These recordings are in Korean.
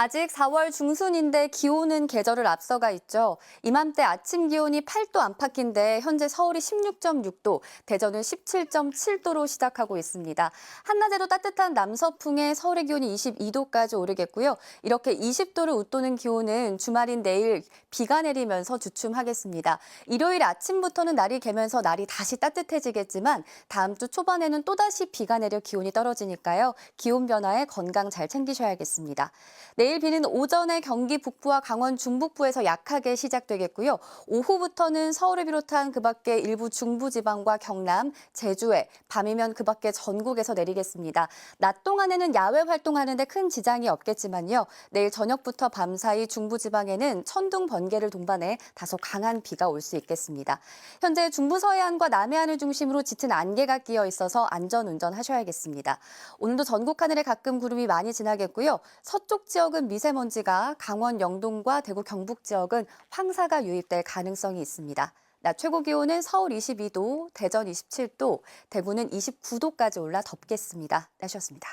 아직 4월 중순인데 기온은 계절을 앞서가 있죠. 이맘때 아침 기온이 8도 안팎인데 현재 서울이 16.6도, 대전은 17.7도로 시작하고 있습니다. 한낮에도 따뜻한 남서풍에 서울의 기온이 22도까지 오르겠고요. 이렇게 20도를 웃도는 기온은 주말인 내일 비가 내리면서 주춤하겠습니다. 일요일 아침부터는 날이 개면서 날이 다시 따뜻해지겠지만 다음 주 초반에는 또다시 비가 내려 기온이 떨어지니까요. 기온 변화에 건강 잘 챙기셔야겠습니다. 내일 비는 오전에 경기 북부와 강원 중북부에서 약하게 시작되겠고요. 오후부터는 서울을 비롯한 그 밖에 일부 중부지방과 경남, 제주에, 밤이면 그 밖에 전국에서 내리겠습니다. 낮 동안에는 야외 활동하는데 큰 지장이 없겠지만요. 내일 저녁부터 밤사이 중부지방에는 천둥, 번개를 동반해 다소 강한 비가 올 수 있겠습니다. 현재 중부 서해안과 남해안을 중심으로 짙은 안개가 끼어 있어서 안전운전 하셔야겠습니다. 오늘도 전국 하늘에 가끔 구름이 많이 지나겠고요. 서쪽 지역은 미세먼지가, 강원 영동과 대구 경북 지역은 황사가 유입될 가능성이 있습니다. 낮 최고 기온은 서울 22도, 대전 27도, 대구는 29도까지 올라 덥겠습니다. 날씨였습니다.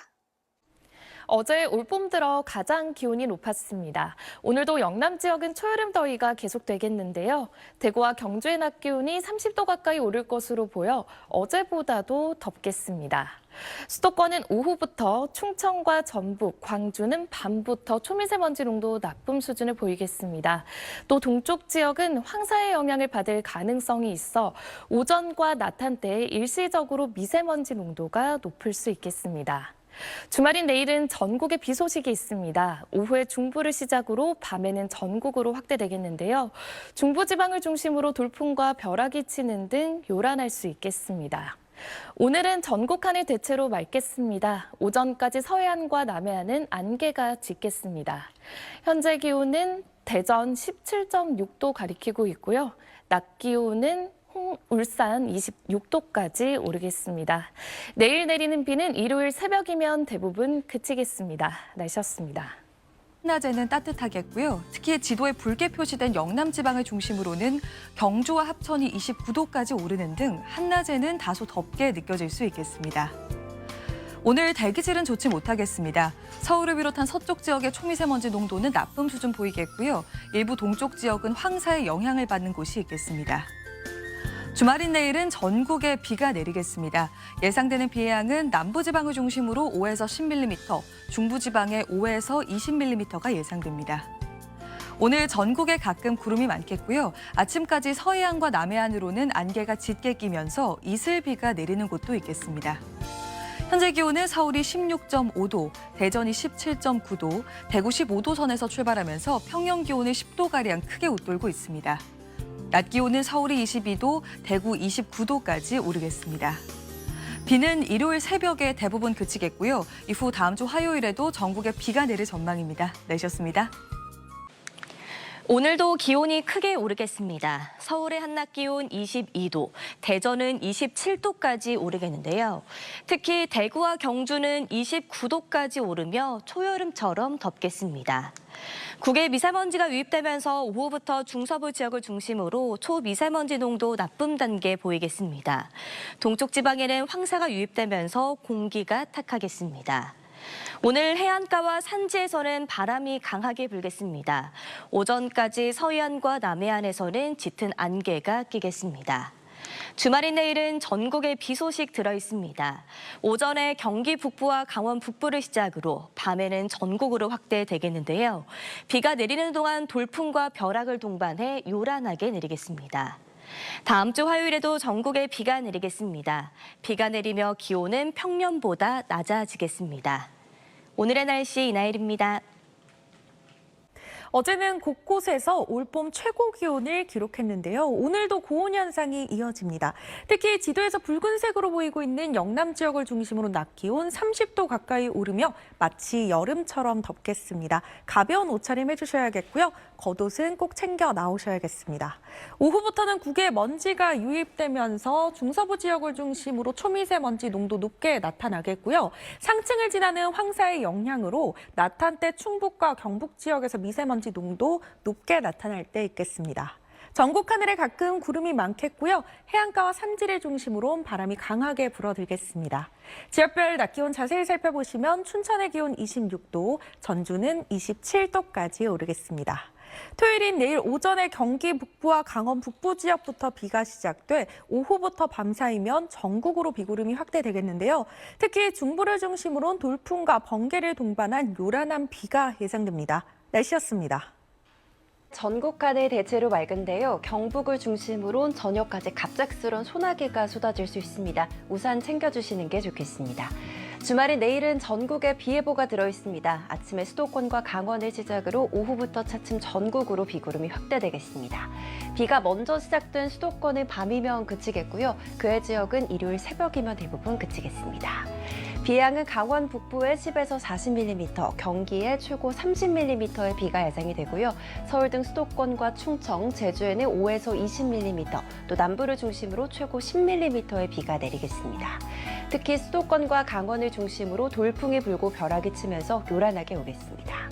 어제 올봄 들어 가장 기온이 높았습니다. 오늘도 영남 지역은 초여름 더위가 계속되겠는데요. 대구와 경주의 낮 기온이 30도 가까이 오를 것으로 보여 어제보다도 덥겠습니다. 수도권은 오후부터 충청과 전북, 광주는 밤부터 초미세먼지 농도 나쁨 수준을 보이겠습니다. 또 동쪽 지역은 황사의 영향을 받을 가능성이 있어 오전과 낮 한때 일시적으로 미세먼지 농도가 높을 수 있겠습니다. 주말인 내일은 전국에 비 소식이 있습니다. 오후에 중부를 시작으로 밤에는 전국으로 확대되겠는데요. 중부지방을 중심으로 돌풍과 벼락이 치는 등 요란할 수 있겠습니다. 오늘은 전국 하늘 대체로 맑겠습니다. 오전까지 서해안과 남해안은 안개가 짙겠습니다. 현재 기온은 대전 17.6도 가리키고 있고요. 낮 기온은 울산 26도까지 오르겠습니다. 내일 내리는 비는 일요일 새벽이면 대부분 그치겠습니다. 날씨였습니다. 낮에는 따뜻하겠고요. 특히 지도에 붉게 표시된 영남 지방을 중심으로는 경주와 합천이 29도까지 오르는 등 한낮에는 다소 덥게 느껴질 수 있겠습니다. 오늘 대기질은 좋지 못하겠습니다. 서울을 비롯한 서쪽 지역의 초미세먼지 농도는 나쁨 수준 보이겠고요. 일부 동쪽 지역은 황사의 영향을 받는 곳이 있겠습니다. 주말인 내일은 전국에 비가 내리겠습니다. 예상되는 비의 양은 남부지방을 중심으로 5에서 10mm, 중부지방에 5에서 20mm가 예상됩니다. 오늘 전국에 가끔 구름이 많겠고요. 아침까지 서해안과 남해안으로는 안개가 짙게 끼면서 이슬비가 내리는 곳도 있겠습니다. 현재 기온은 서울이 16.5도, 대전이 17.9도, 대구 15도 선에서 출발하면서 평년 기온을 10도가량 크게 웃돌고 있습니다. 낮 기온은 서울이 22도, 대구 29도까지 오르겠습니다. 비는 일요일 새벽에 대부분 그치겠고요. 이후 다음 주 화요일에도 전국에 비가 내릴 전망입니다. 날씨였습니다. 오늘도 기온이 크게 오르겠습니다. 서울의 한낮 기온 22도, 대전은 27도까지 오르겠는데요. 특히 대구와 경주는 29도까지 오르며 초여름처럼 덥겠습니다. 국외 미세먼지가 유입되면서 오후부터 중서부 지역을 중심으로 초미세먼지 농도 나쁨 단계 보이겠습니다. 동쪽 지방에는 황사가 유입되면서 공기가 탁하겠습니다. 오늘 해안가와 산지에서는 바람이 강하게 불겠습니다. 오전까지 서해안과 남해안에서는 짙은 안개가 끼겠습니다. 주말인 내일은 전국에 비 소식 들어있습니다. 오전에 경기 북부와 강원 북부를 시작으로 밤에는 전국으로 확대되겠는데요. 비가 내리는 동안 돌풍과 벼락을 동반해 요란하게 내리겠습니다. 다음 주 화요일에도 전국에 비가 내리겠습니다. 비가 내리며 기온은 평년보다 낮아지겠습니다. 오늘의 날씨 이나일입니다. 어제는 곳곳에서 올봄 최고 기온을 기록했는데요. 오늘도 고온 현상이 이어집니다. 특히 지도에서 붉은색으로 보이고 있는 영남 지역을 중심으로 낮 기온 30도 가까이 오르며 마치 여름처럼 덥겠습니다. 가벼운 옷차림 해주셔야겠고요. 겉옷은 꼭 챙겨 나오셔야겠습니다. 오후부터는 국외 먼지가 유입되면서 중서부 지역을 중심으로 초미세먼지 농도 높게 나타나겠고요. 상층을 지나는 황사의 영향으로 낮 한때 충북과 경북 지역에서 미세먼지 농도 높게 나타날 때 있겠습니다. 전국 하늘에 가끔 구름이 많겠고요. 해안가와 산지를 중심으로 바람이 강하게 불어들겠습니다. 지역별 낮 기온 자세히 살펴보시면 춘천의 기온 26도, 전주는 27도까지 오르겠습니다. 토요일인 내일 오전에 경기 북부와 강원 북부 지역부터 비가 시작돼 오후부터 밤사이면 전국으로 비구름이 확대되겠는데요. 특히 중부를 중심으로 돌풍과 번개를 동반한 요란한 비가 예상됩니다. 날씨였습니다. 전국 하늘 대체로 맑은데요. 경북을 중심으로 저녁까지 갑작스러운 소나기가 쏟아질 수 있습니다. 우산 챙겨주시는 게 좋겠습니다. 주말인 내일은 전국에 비 예보가 들어있습니다. 아침에 수도권과 강원을 시작으로 오후부터 차츰 전국으로 비구름이 확대되겠습니다. 비가 먼저 시작된 수도권은 밤이면 그치겠고요. 그 외 지역은 일요일 새벽이면 대부분 그치겠습니다. 비의 양은 강원 북부에 10에서 40mm, 경기에 최고 30mm의 비가 예상이 되고요. 서울 등 수도권과 충청, 제주에는 5에서 20mm, 또 남부를 중심으로 최고 10mm의 비가 내리겠습니다. 특히 수도권과 강원을 중심으로 돌풍이 불고 벼락이 치면서 요란하게 오겠습니다.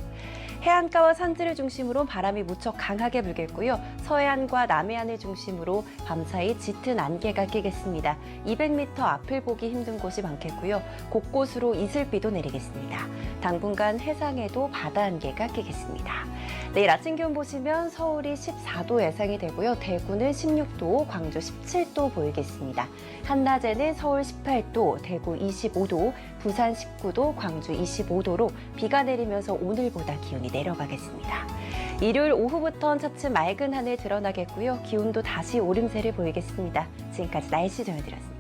해안가와 산지를 중심으로 바람이 무척 강하게 불겠고요. 서해안과 남해안을 중심으로 밤사이 짙은 안개가 끼겠습니다. 200m 앞을 보기 힘든 곳이 많겠고요. 곳곳으로 이슬비도 내리겠습니다. 당분간 해상에도 바다 안개가 끼겠습니다. 내일 아침 기온 보시면 서울이 14도 예상이 되고요. 대구는 16도, 광주 17도 보이겠습니다. 한낮에는 서울 18도, 대구 25도, 부산 19도, 광주 25도로 비가 내리면서 오늘보다 기온이 내려가겠습니다. 일요일 오후부터는 차츰 맑은 하늘 드러나겠고요. 기온도 다시 오름세를 보이겠습니다. 지금까지 날씨 전해드렸습니다.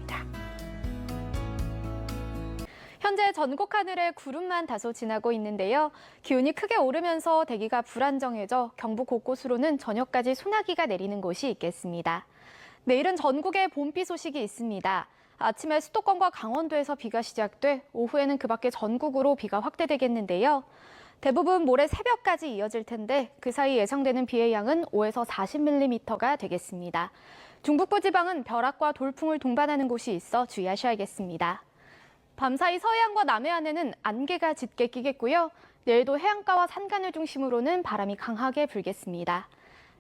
현재 전국 하늘에 구름만 다소 지나고 있는데요. 기온이 크게 오르면서 대기가 불안정해져 경북 곳곳으로는 저녁까지 소나기가 내리는 곳이 있겠습니다. 내일은 전국에 봄비 소식이 있습니다. 아침에 수도권과 강원도에서 비가 시작돼 오후에는 그 밖에 전국으로 비가 확대되겠는데요. 대부분 모레 새벽까지 이어질 텐데 그 사이 예상되는 비의 양은 5에서 40mm가 되겠습니다. 중북부 지방은 벼락과 돌풍을 동반하는 곳이 있어 주의하셔야겠습니다. 밤사이 서해안과 남해안에는 안개가 짙게 끼겠고요. 내일도 해안가와 산간을 중심으로는 바람이 강하게 불겠습니다.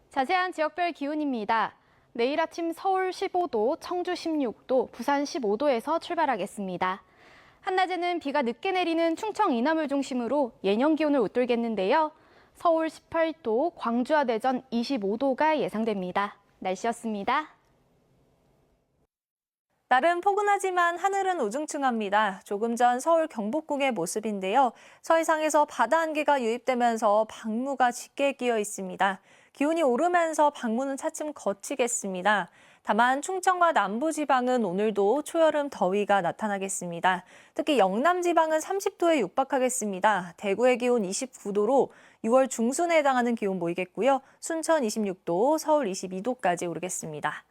자세한 지역별 기온입니다. 내일 아침 서울 15도, 청주 16도, 부산 15도에서 출발하겠습니다. 한낮에는 비가 늦게 내리는 충청 이남을 중심으로 예년 기온을 웃돌겠는데요. 서울 18도, 광주와 대전 25도가 예상됩니다. 날씨였습니다. 날은 포근하지만 하늘은 우중충합니다. 조금 전 서울 경복궁의 모습인데요. 서해상에서 바다 안개가 유입되면서 방무가 짙게 끼어 있습니다. 기온이 오르면서 방무는 차츰 거치겠습니다. 다만 충청과 남부지방은 오늘도 초여름 더위가 나타나겠습니다. 특히 영남지방은 30도에 육박하겠습니다. 대구의 기온 29도로 6월 중순에 해당하는 기온 보이겠고요. 순천 26도, 서울 22도까지 오르겠습니다.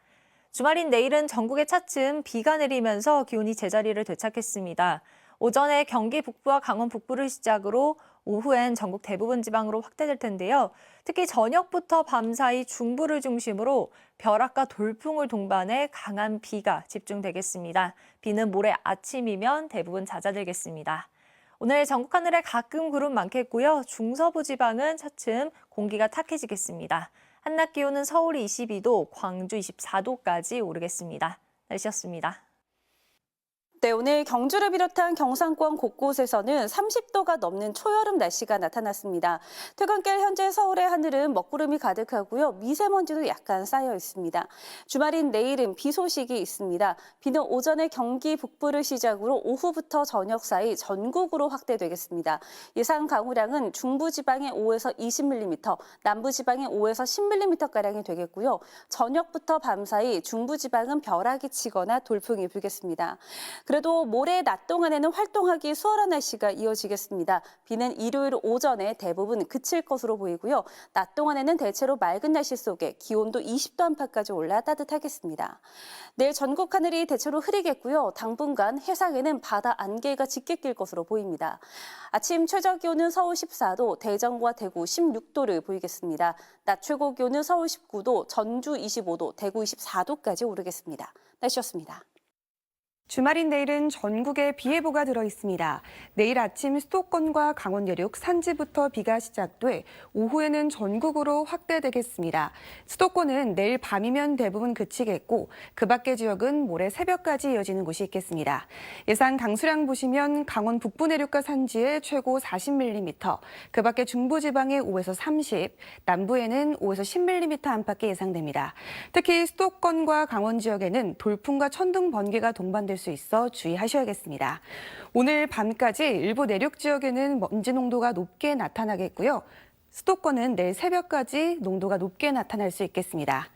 주말인 내일은 전국에 차츰 비가 내리면서 기온이 제자리를 되찾겠습니다. 오전에 경기 북부와 강원 북부를 시작으로 오후엔 전국 대부분 지방으로 확대될 텐데요. 특히 저녁부터 밤사이 중부를 중심으로 벼락과 돌풍을 동반해 강한 비가 집중되겠습니다. 비는 모레 아침이면 대부분 잦아들겠습니다. 오늘 전국 하늘에 가끔 구름 많겠고요. 중서부 지방은 차츰 공기가 탁해지겠습니다. 한낮 기온은 서울이 22도, 광주 24도까지 오르겠습니다. 날씨였습니다. 네, 오늘 경주를 비롯한 경상권 곳곳에서는 30도가 넘는 초여름 날씨가 나타났습니다. 퇴근길 현재 서울의 하늘은 먹구름이 가득하고요. 미세먼지도 약간 쌓여 있습니다. 주말인 내일은 비 소식이 있습니다. 비는 오전에 경기 북부를 시작으로 오후부터 저녁 사이 전국으로 확대되겠습니다. 예상 강우량은 중부지방에 5에서 20mm, 남부지방에 5에서 10mm가량이 되겠고요. 저녁부터 밤사이 중부지방은 벼락이 치거나 돌풍이 불겠습니다. 그래도 모레 낮 동안에는 활동하기 수월한 날씨가 이어지겠습니다. 비는 일요일 오전에 대부분 그칠 것으로 보이고요. 낮 동안에는 대체로 맑은 날씨 속에 기온도 20도 안팎까지 올라 따뜻하겠습니다. 내일 전국 하늘이 대체로 흐리겠고요. 당분간 해상에는 바다 안개가 짙게 낄 것으로 보입니다. 아침 최저 기온은 서울 14도, 대전과 대구 16도를 보이겠습니다. 낮 최고 기온은 서울 19도, 전주 25도, 대구 24도까지 오르겠습니다. 날씨였습니다. 주말인 내일은 전국에 비 예보가 들어 있습니다. 내일 아침 수도권과 강원 내륙 산지부터 비가 시작돼 오후에는 전국으로 확대되겠습니다. 수도권은 내일 밤이면 대부분 그치겠고 그 밖의 지역은 모레 새벽까지 이어지는 곳이 있겠습니다. 예상 강수량 보시면 강원 북부 내륙과 산지에 최고 40mm, 그 밖의 중부지방에 5에서 30, 남부에는 5에서 10mm 안팎이 예상됩니다. 특히 수도권과 강원 지역에는 돌풍과 천둥, 번개가 동반될 수 있어 주의하셔야겠습니다. 오늘 밤까지 일부 내륙 지역에는 먼지 농도가 높게 나타나겠고요. 수도권은 내일 새벽까지 농도가 높게 나타날 수 있겠습니다.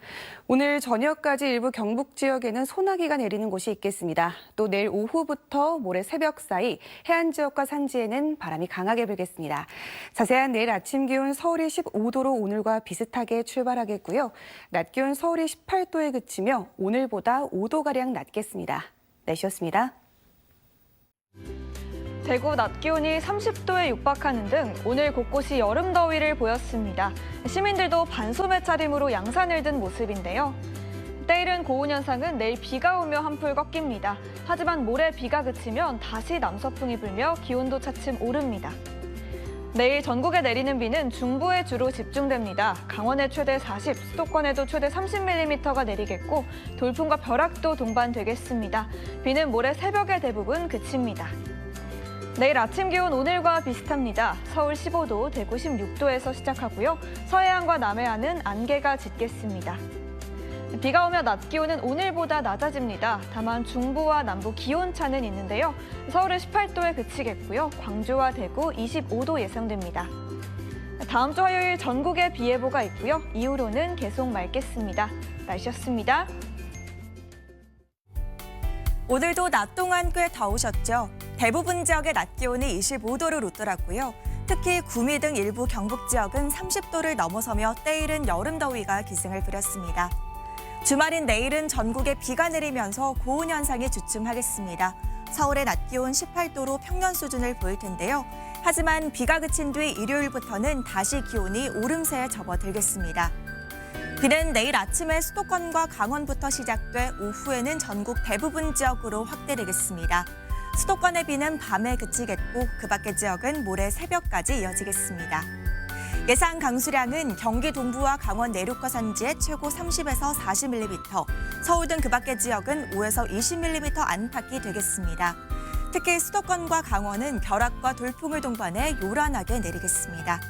오늘 저녁까지 일부 경북 지역에는 소나기가 내리는 곳이 있겠습니다. 또 내일 오후부터 모레 새벽 사이 해안 지역과 산지에는 바람이 강하게 불겠습니다. 자세한 내일 아침 기온 서울이 15도로 오늘과 비슷하게 출발하겠고요. 낮 기온 서울이 18도에 그치며 오늘보다 5도가량 낮겠습니다. 날씨였습니다. 대구 낮 기온이 30도에 육박하는 등 오늘 곳곳이 여름 더위를 보였습니다. 시민들도 반소매 차림으로 양산을 든 모습인데요. 때이른 고온 현상은 내일 비가 오며 한풀 꺾입니다. 하지만 모레 비가 그치면 다시 남서풍이 불며 기온도 차츰 오릅니다. 내일 전국에 내리는 비는 중부에 주로 집중됩니다. 강원에 최대 40, 수도권에도 최대 30mm가 내리겠고 돌풍과 벼락도 동반되겠습니다. 비는 모레 새벽에 대부분 그칩니다. 내일 아침 기온 오늘과 비슷합니다. 서울 15도, 대구 16도에서 시작하고요. 서해안과 남해안은 안개가 짙겠습니다. 비가 오며 낮 기온은 오늘보다 낮아집니다. 다만 중부와 남부 기온차는 있는데요. 서울은 18도에 그치겠고요. 광주와 대구 25도 예상됩니다. 다음 주 화요일 전국에 비 예보가 있고요. 이후로는 계속 맑겠습니다. 날씨였습니다. 오늘도 낮 동안 꽤 더우셨죠? 대부분 지역의 낮 기온이 25도를 웃돌았고요. 특히 구미 등 일부 경북 지역은 30도를 넘어서며 때이른 여름 더위가 기승을 부렸습니다. 주말인 내일은 전국에 비가 내리면서 고온 현상이 주춤하겠습니다. 서울의 낮 기온 18도로 평년 수준을 보일 텐데요. 하지만 비가 그친 뒤 일요일부터는 다시 기온이 오름세에 접어들겠습니다. 비는 내일 아침에 수도권과 강원부터 시작돼 오후에는 전국 대부분 지역으로 확대되겠습니다. 수도권의 비는 밤에 그치겠고 그 밖의 지역은 모레 새벽까지 이어지겠습니다. 예상 강수량은 경기 동부와 강원 내륙과 산지에 최고 30에서 40mm, 서울 등 그 밖의 지역은 5에서 20mm 안팎이 되겠습니다. 특히 수도권과 강원은 벼락과 돌풍을 동반해 요란하게 내리겠습니다.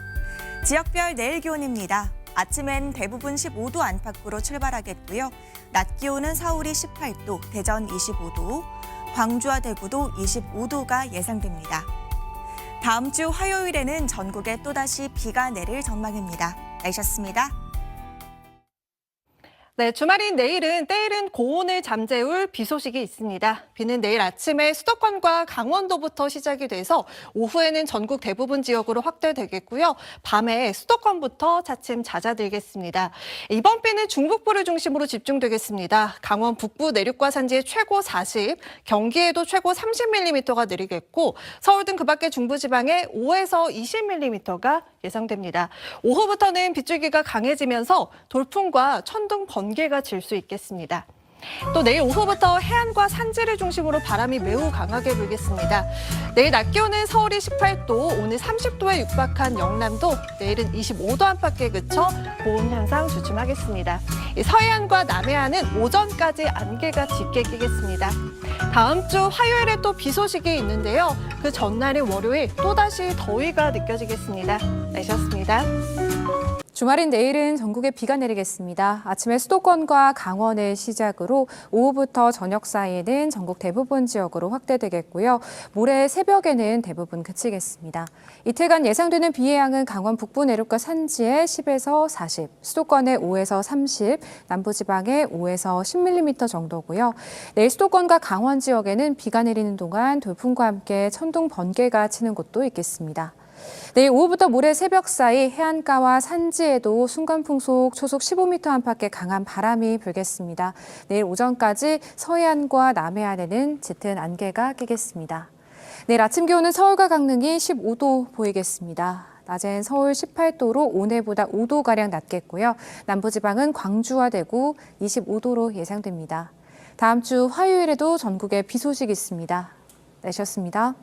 지역별 내일 기온입니다. 아침엔 대부분 15도 안팎으로 출발하겠고요. 낮 기온은 서울이 18도, 대전 25도, 광주와 대구도 25도가 예상됩니다. 다음 주 화요일에는 전국에 또다시 비가 내릴 전망입니다. 날씨였습니다. 네, 주말인 내일은 때이른 고온을 잠재울 비 소식이 있습니다. 비는 내일 아침에 수도권과 강원도부터 시작이 돼서 오후에는 전국 대부분 지역으로 확대되겠고요. 밤에 수도권부터 차츰 잦아들겠습니다. 이번 비는 중북부를 중심으로 집중되겠습니다. 강원 북부 내륙과 산지에 최고 40, 경기에도 최고 30mm가 내리겠고 서울 등 그 밖의 중부지방에 5에서 20mm가 예상됩니다. 오후부터는 빗줄기가 강해지면서 돌풍과 천둥, 번개가 질 수 있겠습니다. 또 내일 오후부터 해안과 산지를 중심으로 바람이 매우 강하게 불겠습니다. 내일 낮 기온은 서울이 18도, 오늘 30도에 육박한 영남도 내일은 25도 안팎에 그쳐 고온 현상 주춤하겠습니다. 서해안과 남해안은 오전까지 안개가 짙게 끼겠습니다. 다음 주 화요일에 또 비 소식이 있는데요. 그 전날인 월요일 또다시 더위가 느껴지겠습니다. 날씨였습니다. 주말인 내일은 전국에 비가 내리겠습니다. 아침에 수도권과 강원을 시작으로 오후부터 저녁 사이에는 전국 대부분 지역으로 확대되겠고요. 모레 새벽에는 대부분 그치겠습니다. 이틀간 예상되는 비의 양은 강원 북부 내륙과 산지에 10에서 40, 수도권에 5에서 30, 남부지방에 5에서 10mm 정도고요. 내일 수도권과 강원 지역에는 비가 내리는 동안 돌풍과 함께 천둥, 번개가 치는 곳도 있겠습니다. 내일 오후부터 모레 새벽 사이 해안가와 산지에도 순간풍속 초속 15m 안팎의 강한 바람이 불겠습니다. 내일 오전까지 서해안과 남해안에는 짙은 안개가 끼겠습니다. 내일 아침 기온은 서울과 강릉이 15도 보이겠습니다. 낮엔 서울 18도로 오늘보다 5도가량 낮겠고요. 남부지방은 광주와 대구 25도로 예상됩니다. 다음 주 화요일에도 전국에 비 소식이 있습니다. 내셨습니다.